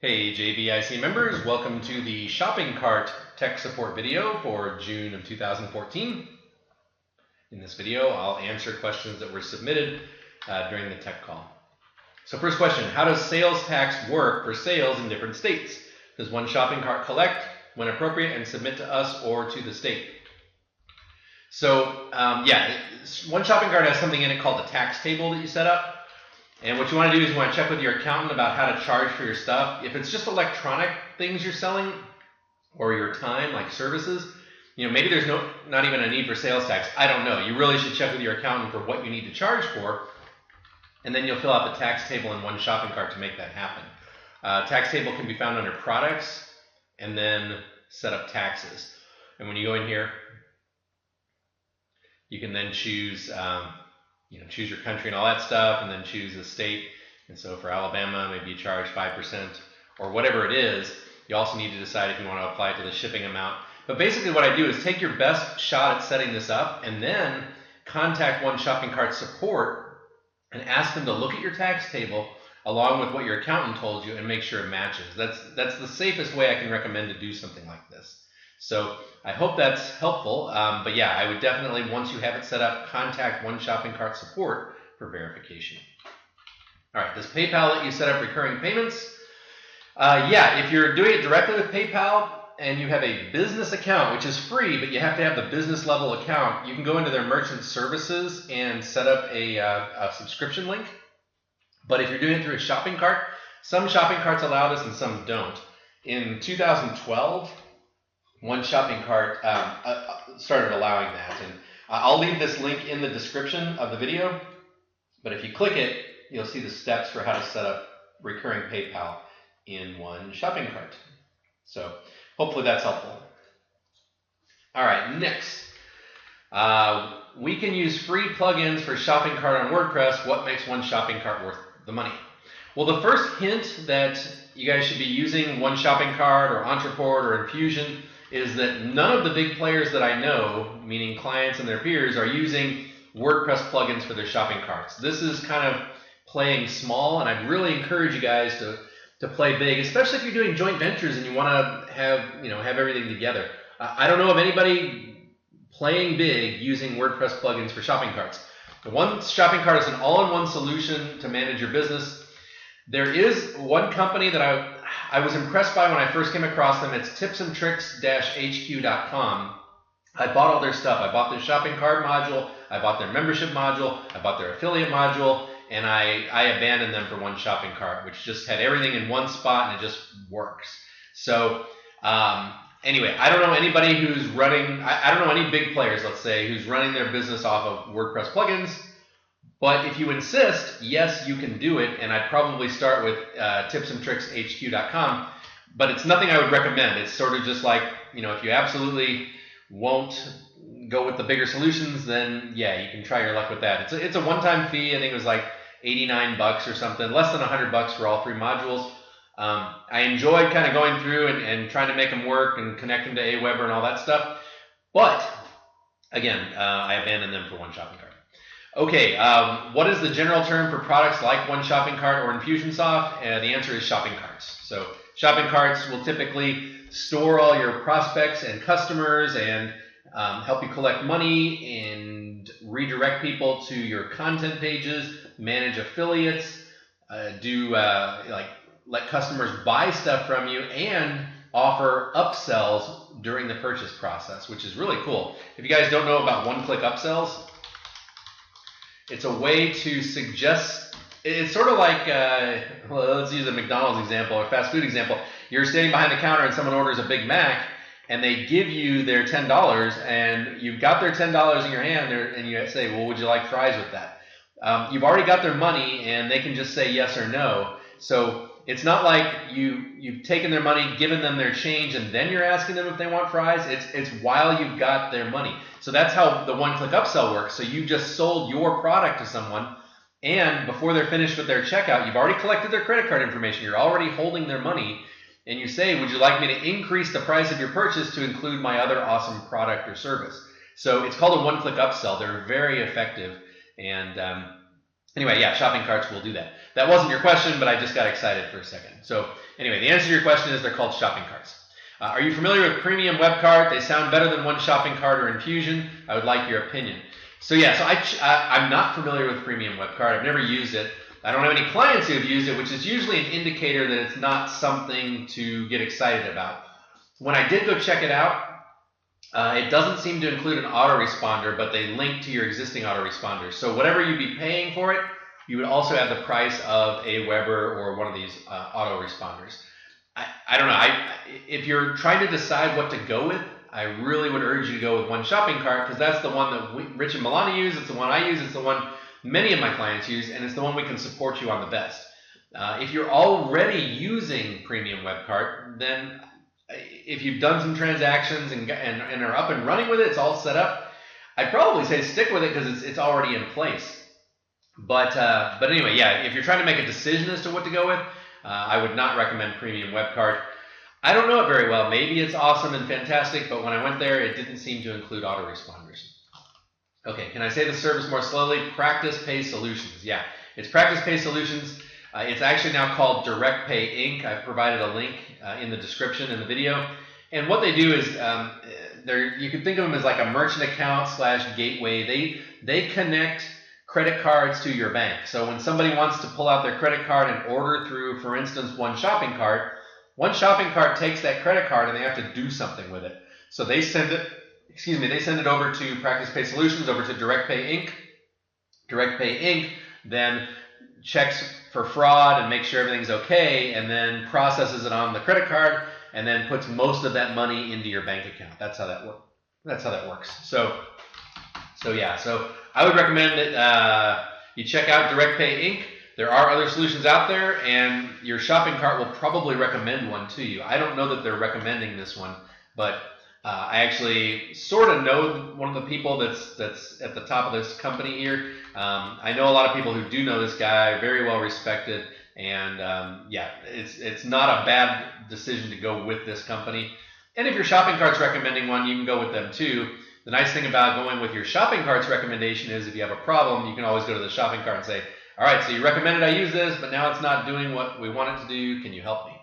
Hey JBIC members, welcome to the shopping cart tech support video for June of 2014. In this video, I'll answer questions that were submitted during the tech call. So first question, how does sales tax work for sales in different states? Does one shopping cart collect when appropriate and submit to us or to the state? So one shopping cart has something in it called the tax table that you set up. And what you want to do is you want to check with your accountant about how to charge for your stuff. If it's just electronic things you're selling or your time, like services, maybe there's not even a need for sales tax. I don't know. You really should check with your accountant for what you need to charge for, and then you'll fill out the tax table in one shopping cart to make that happen. Tax table can be found under products and then set up taxes. And when you go in here, you can then choose choose your country and all that stuff, and then choose the state. And so for Alabama, maybe you charge 5% or whatever it is. You also need to decide if you want to apply it to the shipping amount. But basically what I do is take your best shot at setting this up and then contact one shopping cart support and ask them to look at your tax table along with what your accountant told you and make sure it matches. That's the safest way I can recommend to do something like this. So I hope that's helpful, but yeah, I would definitely, once you have it set up, contact one shopping cart support for verification. All right, does PayPal let you set up recurring payments? Yeah, if you're doing it directly with PayPal and you have a business account, which is free, but you have to have the business level account, you can go into their merchant services and set up a subscription link. But if you're doing it through a shopping cart, some shopping carts allow this and some don't. In 2012, one shopping cart started allowing that, and I'll leave this link in the description of the video, but if you click it, you'll see the steps for how to set up recurring PayPal in one shopping cart. So hopefully that's helpful. All right, next. We can use free plugins for shopping cart on WordPress. What makes one shopping cart worth the money? Well, the first hint that you guys should be using one shopping cart or Entreport or Infusion is that none of the big players that I know, meaning clients and their peers, are using WordPress plugins for their shopping carts. This is kind of playing small, and I'd really encourage you guys to play big, especially if you're doing joint ventures and you want to have everything together. I don't know of anybody playing big using WordPress plugins for shopping carts. The one shopping cart is an all-in-one solution to manage your business. There is one company that I was impressed by when I first came across them. It's tipsandtricks-hq.com. I bought all their stuff. I bought their shopping cart module, I bought their membership module, I bought their affiliate module, and I abandoned them for one shopping cart, which just had everything in one spot and it just works. So anyway, I don't know anybody who's running, I don't know any big players, let's say, who's running their business off of WordPress plugins. But if you insist, yes, you can do it, and I'd probably start with tipsandtrickshq.com, but it's nothing I would recommend. It's sort of just like, if you absolutely won't go with the bigger solutions, then yeah, you can try your luck with that. It's a one-time fee. I think it was like $89 or something, less than $100 for all three modules. I enjoyed kind of going through and trying to make them work and connect them to Aweber and all that stuff, but again, I abandoned them for one shopping cart. Okay, what is the general term for products like one shopping cart or Infusionsoft? The answer is shopping carts. So shopping carts will typically store all your prospects and customers and help you collect money and redirect people to your content pages, manage affiliates, let customers buy stuff from you, and offer upsells during the purchase process, which is really cool. If you guys don't know about one-click upsells, it's a way to suggest, it's sort of like, let's use a McDonald's example or fast food example. You're standing behind the counter and someone orders a Big Mac and they give you their $10 and you've got their $10 in your hand and you say, well, would you like fries with that? You've already got their money and they can just say yes or no. So it's not like you've taken their money, given them their change, and then you're asking them if they want fries. It's while you've got their money. So that's how the one-click upsell works. So you just sold your product to someone, and before they're finished with their checkout, you've already collected their credit card information. You're already holding their money, and you say, would you like me to increase the price of your purchase to include my other awesome product or service? So it's called a one-click upsell. They're very effective, and Anyway, yeah, shopping carts will do that. That wasn't your question, but I just got excited for a second. So anyway, the answer to your question is they're called shopping carts. Are you familiar with Premium Web Cart? They sound better than One Shopping Cart or Infusion. I would like your opinion. So yeah, so I'm not familiar with Premium Web Cart. I've never used it. I don't have any clients who have used it, which is usually an indicator that it's not something to get excited about. When I did go check it out, it doesn't seem to include an autoresponder, but they link to your existing autoresponders. So whatever you'd be paying for it, you would also have the price of a Weber or one of these autoresponders. I don't know. If you're trying to decide what to go with, I really would urge you to go with One Shopping Cart, because that's the one that Rich and Milani use. It's the one I use. It's the one many of my clients use, and it's the one we can support you on the best. If you're already using Premium Web Cart, then if you've done some transactions and are up and running with it, it's all set up, I'd probably say stick with it because it's already in place. But anyway, yeah, if you're trying to make a decision as to what to go with, I would not recommend Premium Web Cart. I don't know it very well. Maybe it's awesome and fantastic, but when I went there, it didn't seem to include autoresponders. Okay, can I say the service more slowly? Practice Pay Solutions. Yeah, it's Practice Pay Solutions. It's actually now called Direct Pay Inc. I've provided a link in the description in the video. And what they do is, you can think of them as like a merchant account / gateway. They connect credit cards to your bank. So when somebody wants to pull out their credit card and order through, for instance, One Shopping Cart takes that credit card and they have to do something with it. So they send it, they send it over to Practice Pay Solutions, over to Direct Pay Inc. Direct Pay Inc. then checks for fraud and makes sure everything's okay, and then processes it on the credit card and then puts most of that money into your bank account. That's how that works. That's how that works. So yeah, so I would recommend that you check out Direct Pay Inc. There are other solutions out there, and your shopping cart will probably recommend one to you. I don't know that they're recommending this one, but I actually sort of know one of the people that's at the top of this company here. I know a lot of people who do know this guy, very well respected, and yeah, it's not a bad decision to go with this company. And if your shopping cart's recommending one, you can go with them too. The nice thing about going with your shopping cart's recommendation is if you have a problem, you can always go to the shopping cart and say, all right, so you recommended I use this, but now it's not doing what we want it to do. Can you help me?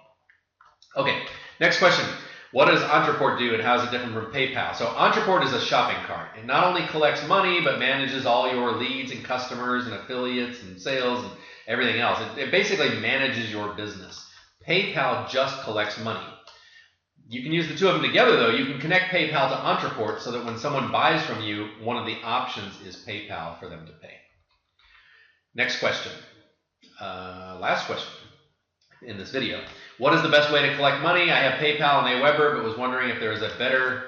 Okay, next question. What does Entreport do and how is it different from PayPal? So Entreport is a shopping cart. It not only collects money, but manages all your leads and customers and affiliates and sales and everything else. It basically manages your business. PayPal just collects money. You can use the two of them together, though. You can connect PayPal to Entreport so that when someone buys from you, one of the options is PayPal for them to pay. Next question. Last question in this video. What is the best way to collect money? I have PayPal and Aweber, but was wondering if there was a better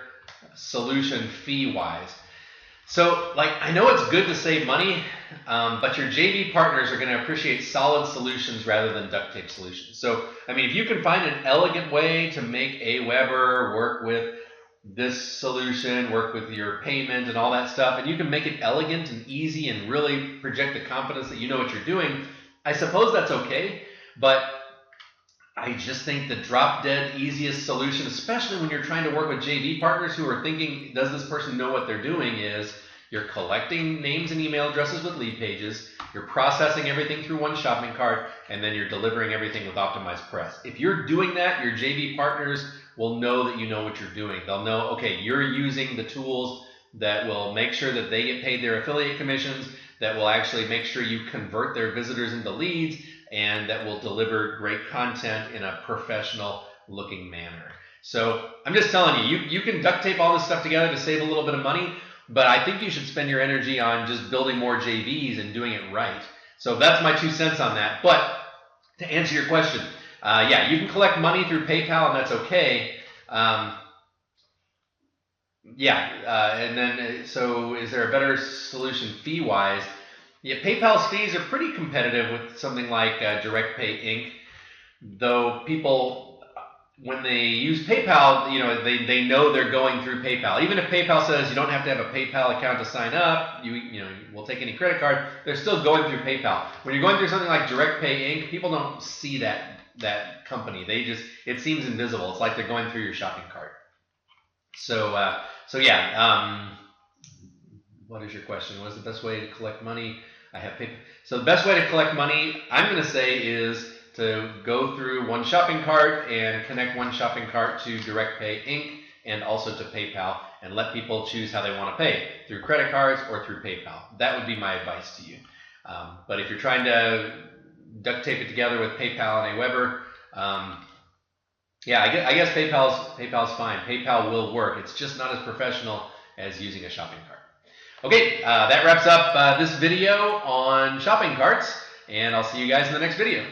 solution fee-wise. So, I know it's good to save money, but your JV partners are going to appreciate solid solutions rather than duct tape solutions. So, if you can find an elegant way to make Aweber work with this solution, work with your payment and all that stuff, and you can make it elegant and easy and really project the confidence that you know what you're doing, I suppose that's okay, but I just think the drop-dead easiest solution, especially when you're trying to work with JV partners who are thinking, does this person know what they're doing, is you're collecting names and email addresses with lead pages, you're processing everything through One Shopping Cart, and then you're delivering everything with optimized press. If you're doing that, your JV partners will know that you know what you're doing. They'll know, okay, you're using the tools that will make sure that they get paid their affiliate commissions, that will actually make sure you convert their visitors into leads, and that will deliver great content in a professional looking manner. So I'm just telling you, you can duct tape all this stuff together to save a little bit of money, but I think you should spend your energy on just building more JVs and doing it right. So that's my 2 cents on that. But to answer your question, yeah, you can collect money through PayPal and that's okay. And then, so is there a better solution fee-wise? Yeah, PayPal's fees are pretty competitive with something like Direct Pay Inc. Though people, when they use PayPal, they know they're going through PayPal. Even if PayPal says you don't have to have a PayPal account to sign up, we'll take any credit card, they're still going through PayPal. When you're going through something like Direct Pay Inc., people don't see that company. It seems invisible. It's like they're going through your shopping cart. So yeah. What is your question? What is the best way to collect money? I have PayPal. So the best way to collect money, I'm going to say, is to go through one shopping cart and connect one shopping cart to DirectPay Inc. and also to PayPal, and let people choose how they want to pay, through credit cards or through PayPal. That would be my advice to you. But if you're trying to duct tape it together with PayPal and Aweber, yeah, I guess PayPal's fine. PayPal will work. It's just not as professional as using a shopping cart. Okay, that wraps up this video on shopping carts, and I'll see you guys in the next video.